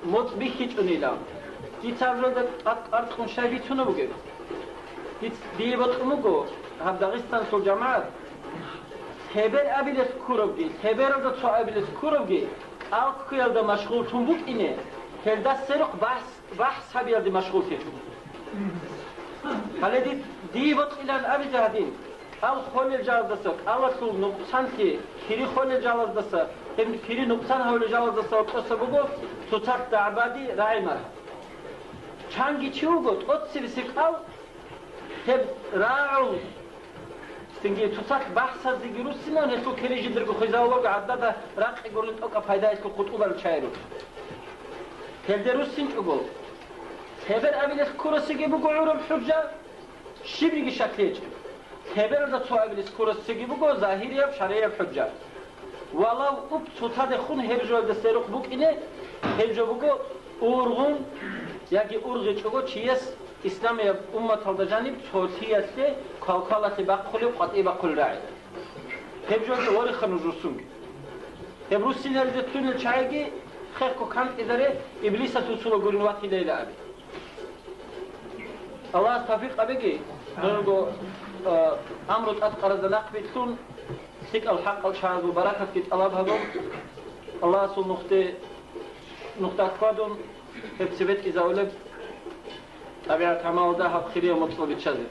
موت بیخیچ اونیلا دیت اول ارد خونشای بیتونه بگه دیت دیوت امگو هم داغستان سو جماعت هبر ابیلس کوروگی هبر از تو ابیلس کوروگی آل کیل دا مشغول تون بود اینه که دست سرق بحث هبیل دی مشغول تیتون حالا دیوت ایلان ابی جهدین آل خول جاز دست آل سو نقصان کی کری خول جاز دست هم کری نقصان خول جاز دست قصه بگو تو تک دعبادی رای مره چنگی چی بود ات سیبسیکال هب راعو استنجي تصاك بحث زي روسنا نتو كريجي درجو خزاوة عددا راقي قولت أوكا فايدة إسكو خطوبة الشايرو هل دروسين تقول هبر أبيلس كورسيجي بقو عرب حجة شبريجي شكليج هبر دا تو أبيلس كورسيجي بقو ظاهرية بشرعية بحجة ولو أب تطاد خون هرجو دستيروق بوك إنه هرجو بقو أورغون يعني أورغي تقول چيس İslam'ya ummet aldacanib çoğutiyesi kalkalati bakkuli qat'i bakkul ra'i. Hebjodi vori khanujursun. Hebrusin erzettun el-çaygi khekku kant idare iblisa tusulu gulnuvati leyla abi. Allah tawfiq abegi nurgo amrut atqarada naqbitun sik al-haq al-şahadu barakat kit alabhadum Allah su nukta kvadun hepsibet izauleb طبيعة كما وضعها بخيرية مطلوب تشذر